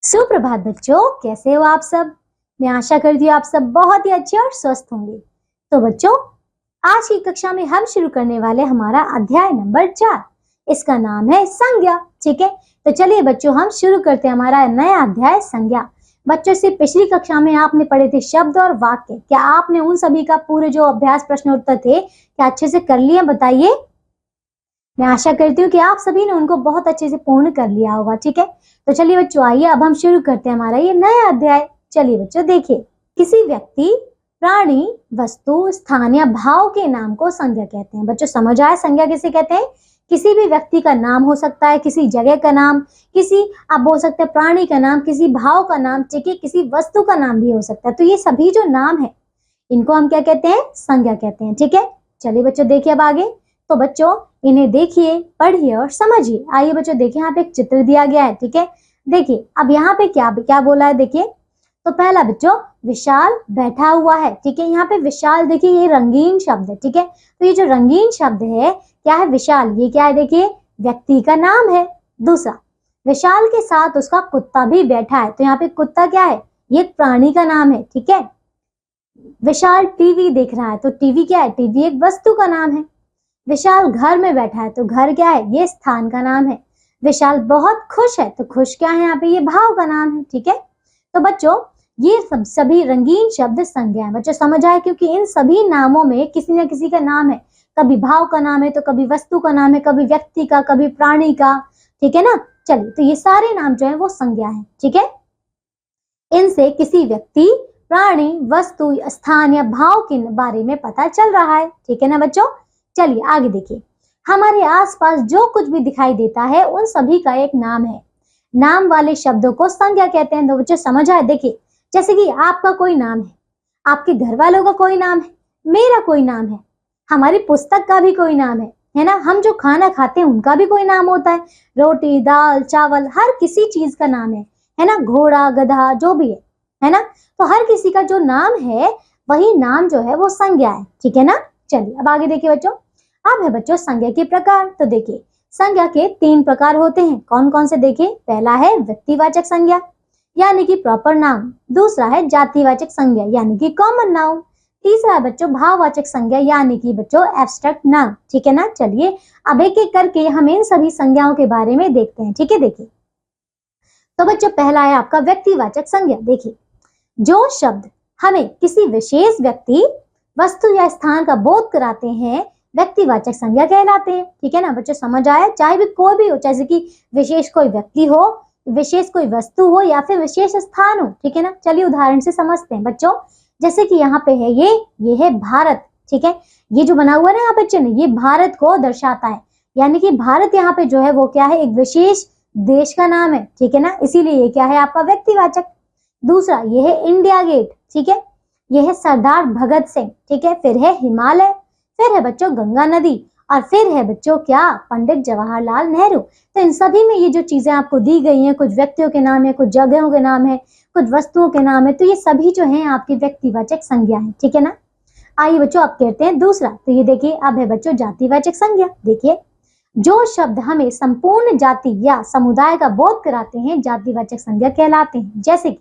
सुप्रभात बच्चों, कैसे हो आप सब। मैं आशा करती हूँ आप सब बहुत ही अच्छे और स्वस्थ होंगे। तो बच्चों, आज की कक्षा में हम शुरू करने वाले हमारा अध्याय नंबर 4। इसका नाम है संज्ञा। ठीक है, तो चलिए बच्चों हम शुरू करते हैं हमारा नया अध्याय संज्ञा। बच्चों से पिछली कक्षा में आपने पढ़े थे शब्द और वाक्य। क्या आपने उन सभी का पूरे जो अभ्यास प्रश्न उत्तर थे क्या अच्छे से कर लिए? बताइए। मैं आशा करती हूँ कि आप सभी ने उनको बहुत अच्छे से पूर्ण कर लिया होगा। ठीक है, तो चलिए बच्चों आइए अब हम शुरू करते हैं हमारा ये नया अध्याय। चलिए बच्चों देखिए, किसी व्यक्ति, प्राणी, वस्तु, स्थान या भाव के नाम को संज्ञा कहते हैं। बच्चों समझ आया संज्ञा किसे कहते हैं? किसी भी व्यक्ति का नाम हो सकता है, किसी जगह का नाम, किसी आप बोल सकते हैं प्राणी का नाम, किसी भाव का नाम, ठीक है, किसी वस्तु का नाम भी हो सकता है। तो ये सभी जो नाम है इनको हम क्या कहते हैं? संज्ञा कहते हैं। ठीक है, चलिए बच्चों देखिए अब आगे। तो बच्चों इन्हें देखिए, पढ़िए और समझिए। आइए बच्चों देखिए, यहाँ पे एक चित्र दिया गया है। ठीक है, देखिए अब यहाँ पे क्या क्या बोला है। देखिए तो पहला बच्चों, विशाल बैठा हुआ है। ठीक है, यहाँ पे विशाल देखिए ये रंगीन शब्द है। ठीक है, तो ये जो रंगीन शब्द है क्या है? विशाल। ये क्या है? देखिए व्यक्ति का नाम है। दूसरा, विशाल के साथ उसका कुत्ता भी बैठा है। तो यहाँ पे कुत्ता क्या है? ये प्राणी का नाम है। ठीक है, विशाल टीवी देख रहा है। तो टीवी क्या है? टीवी एक वस्तु का नाम है। विशाल घर में बैठा है। तो घर क्या है? ये स्थान का नाम है। विशाल बहुत खुश है। तो खुश क्या है? यहाँ पे ये भाव का नाम है। ठीक है, तो बच्चों ये सभी रंगीन शब्द संज्ञा है। बच्चों समझ आए? क्योंकि इन सभी नामों में किसी न किसी का नाम है। कभी भाव का नाम है, तो कभी वस्तु का नाम है, कभी व्यक्ति का, कभी प्राणी का। ठीक है ना। चलिए, तो ये सारे नाम जो है वो संज्ञा है। ठीक है, इनसे किसी व्यक्ति, प्राणी, वस्तु, स्थान या भाव के बारे में पता चल रहा है। ठीक है ना बच्चों। चलिए आगे देखिए, हमारे आसपास जो कुछ भी दिखाई देता है उन सभी का एक नाम है। नाम वाले शब्दों को संज्ञा कहते हैं। तो बच्चों समझ आए? देखिए जैसे कि आपका कोई नाम है, आपके घर वालों का कोई नाम है, मेरा कोई नाम है, हमारी पुस्तक का भी कोई नाम है ना। हम जो खाना खाते हैं उनका भी कोई नाम होता है। रोटी, दाल, चावल, हर किसी चीज का नाम है ना। घोड़ा, गधा, जो भी है ना। तो हर किसी का जो नाम है वही नाम जो है वो संज्ञा है। ठीक है ना। चलिए अब आगे देखिए बच्चों। अब है बच्चों संज्ञा के प्रकार। तो देखिए संज्ञा के 3 प्रकार होते हैं। कौन कौन से? देखिए पहला है व्यक्तिवाचक संज्ञा यानी कि प्रॉपर नाउन। दूसरा है जातिवाचक संज्ञा यानी कि कॉमन नाउन। तीसरा है बच्चों भाववाचक संज्ञा यानी कि बच्चों एब्स्ट्रैक्ट नाउन। ठीक है ना। चलिए अब एक एक करके हम इन सभी संज्ञाओं के बारे में देखते हैं। ठीक है, देखिए तो बच्चों पहला है आपका व्यक्तिवाचक संज्ञा। देखिए जो शब्द हमें किसी विशेष व्यक्ति, वस्तु या स्थान का बोध कराते हैं व्यक्तिवाचक संज्ञा कहलाते हैं। ठीक है ना बच्चों, समझ आया? चाहे भी कोई भी हो, जैसे कि विशेष कोई व्यक्ति हो, विशेष कोई वस्तु हो या फिर विशेष स्थान हो। ठीक है ना। चलिए उदाहरण से समझते हैं बच्चों। जैसे कि यहाँ पे है ये है भारत। ठीक है, ये जो बना हुआ है ना यहाँ पे चिन्ह, ये भारत को दर्शाता है। यानी कि भारत यहाँ पे जो है वो क्या है? एक विशेष देश का नाम है। ठीक है ना, इसीलिए ये क्या है? आपका व्यक्तिवाचक। दूसरा ये है इंडिया गेट। ठीक है, ये है सरदार भगत सिंह। ठीक है, फिर है हिमालय, फिर है बच्चों गंगा नदी, और फिर है बच्चों क्या? पंडित जवाहरलाल नेहरू। तो इन सभी में ये जो चीजें आपको दी गई हैं, कुछ व्यक्तियों के नाम है, कुछ जगहों के नाम है, कुछ वस्तुओं के नाम है, तो ये सभी जो है आपकी व्यक्तिवाचक संज्ञा है। ठीक है ना। आइए बच्चों अब कहते हैं दूसरा। तो ये देखिए अब है बच्चों जातिवाचक संज्ञा। देखिए जो शब्द हमें संपूर्ण जाति या समुदाय का बोध कराते हैं जातिवाचक संज्ञा कहलाते हैं। जैसे कि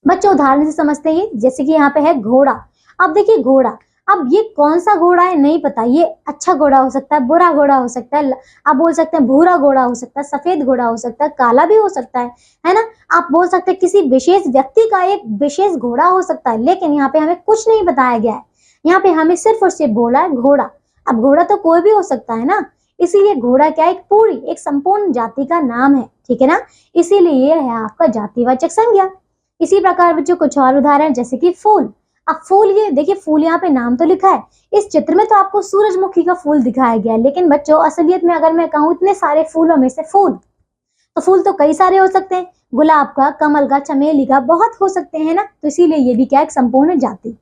बच्चों उदाहरण से समझते हैं। जैसे कि यहाँ पे है घोड़ा। अब देखिए घोड़ा, अब ये कौन सा घोड़ा है नहीं पता। ये अच्छा घोड़ा हो सकता है, बुरा घोड़ा हो सकता है, आप बोल सकते हैं भूरा घोड़ा हो सकता है, सफेद घोड़ा हो सकता है, काला भी हो सकता है ना। आप बोल सकते हैं किसी विशेष व्यक्ति का एक विशेष घोड़ा हो सकता है, लेकिन यहाँ पे हमें कुछ नहीं बताया गया है। यहाँ पे हमें सिर्फ और सिर्फ बोला है घोड़ा। अब घोड़ा तो कोई भी हो सकता है ना, इसीलिए घोड़ा क्या एक पूरी एक संपूर्ण जाति का नाम है। ठीक है ना, इसीलिए ये है आपका जातिवाचक संज्ञा। इसी प्रकार बच्चों कुछ और उदाहरण जैसे कि फूल। अब फूल, ये देखिए फूल यहाँ पे नाम तो लिखा है, इस चित्र में तो आपको सूरजमुखी का फूल दिखाया गया है, लेकिन बच्चों असलियत में अगर मैं कहूँ इतने सारे फूलों में से फूल, तो फूल तो कई सारे हो सकते हैं, गुलाब का, कमल का, चमेली का, बहुत हो सकते हैं ना। तो इसीलिए ये भी क्या एक संपूर्ण जाति।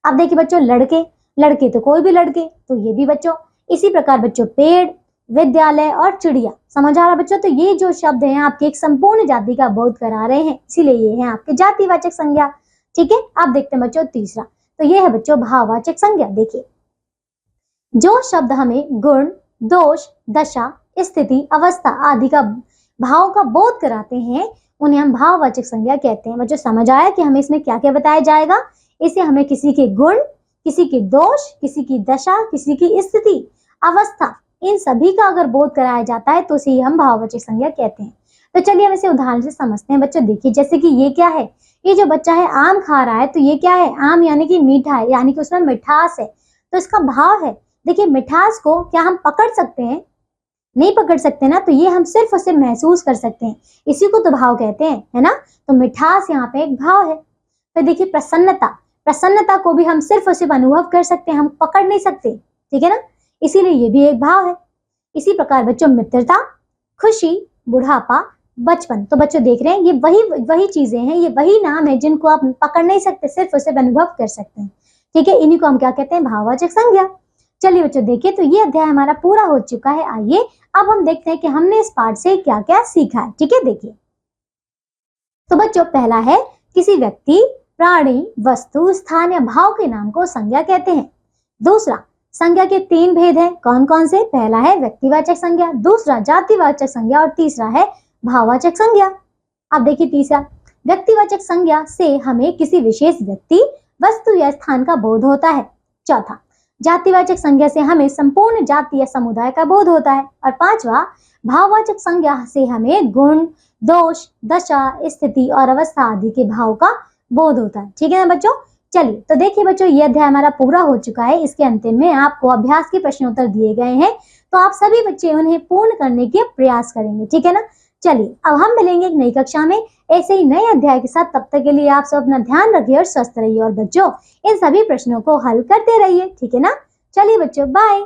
अब देखिए बच्चों लड़के, लड़के तो कोई भी लड़के, तो ये भी बच्चों। इसी प्रकार बच्चों पेड़, विद्यालय और चिड़िया। समझ आ रहा बच्चों? तो ये जो शब्द हैं आपके एक संपूर्ण जाति का बोध करा रहे हैं, इसीलिए ये है आपके जातिवाचक संज्ञा। ठीक है, अब देखते हैं बच्चों तीसरा। तो ये है बच्चों भाववाचक संज्ञा। देखिए जो शब्द हमें गुण, दोष, दशा, स्थिति, अवस्था आदि का भाव का बोध कराते हैं उन्हें हम भाववाचक संज्ञा कहते हैं। बच्चों समझ आया कि हमें इसमें क्या क्या बताया जाएगा? इसे हमें किसी के गुण, किसी के दोष, किसी की दशा, किसी की स्थिति, अवस्था, इन सभी का अगर बोध कराया जाता है तो उसे हम भाववाचक संज्ञा कहते हैं। तो चलिए हम इसे उदाहरण से समझते हैं। बच्चों देखिए, जैसे कि ये क्या है? ये जो बच्चा है आम खा रहा है, तो ये क्या है? आम यानी कि मीठा है, यानी कि उसमें मिठास है, तो इसका भाव है। देखिए मिठास को क्या हम पकड़ सकते हैं? नहीं पकड़ सकते ना, तो ये हम सिर्फ उसे महसूस कर सकते हैं, इसी को तो भाव कहते हैं, है ना। तो मिठास यहाँ पे एक भाव है। फिर देखिए प्रसन्नता, प्रसन्नता को भी हम सिर्फ उसे अनुभव कर सकते हैं, हम पकड़ नहीं सकते, ठीक है ना, इसीलिए ये भी एक भाव है। इसी प्रकार बच्चों मित्रता, खुशी, बुढ़ापा, बचपन, तो बच्चों देख रहे हैं ये वही चीजें हैं, ये वही नाम है जिनको आप पकड़ नहीं सकते, सिर्फ उसे अनुभव कर सकते हैं, ठीक है। इन्हीं को हम क्या कहते हैं? भाववाचक संज्ञा। चलिए बच्चों देखिए, तो ये अध्याय हमारा पूरा हो चुका है। आइए अब हम देखते हैं कि हमने इस पाठ से क्या क्या सीखा है, ठीक है। देखिए तो बच्चों पहला है किसी व्यक्ति, प्राणी, वस्तु, स्थान या भाव के नाम को संज्ञा कहते हैं। दूसरा, संज्ञा के 3 भेद हैं, कौन कौन से? पहला है व्यक्तिवाचक संज्ञा, दूसरा जातिवाचक संज्ञा और तीसरा है भाववाचक संज्ञा। अब देखिए तीसरा, व्यक्तिवाचक संज्ञा से हमें किसी विशेष व्यक्ति, वस्तु या स्थान का बोध होता है। चौथा, जातिवाचक संज्ञा से हमें संपूर्ण जाति या समुदाय का बोध होता है। और पांचवा, भाववाचक संज्ञा से हमें गुण, दोष, दशा, स्थिति और अवस्था आदि के भाव का बोध होता है, ठीक है ना बच्चों। चलिए तो देखिए बच्चों, ये अध्याय हमारा पूरा हो चुका है। इसके अंतिम में आपको अभ्यास के प्रश्नोत्तर दिए गए हैं, तो आप सभी बच्चे उन्हें पूर्ण करने के प्रयास करेंगे, ठीक है ना। चलिए अब हम मिलेंगे एक नई कक्षा में ऐसे ही नए अध्याय के साथ। तब तक के लिए आप सब अपना ध्यान रखिए और स्वस्थ रहिए, और बच्चों इन सभी प्रश्नों को हल करते रहिए, ठीक है ना। चलिए बच्चों, बाय।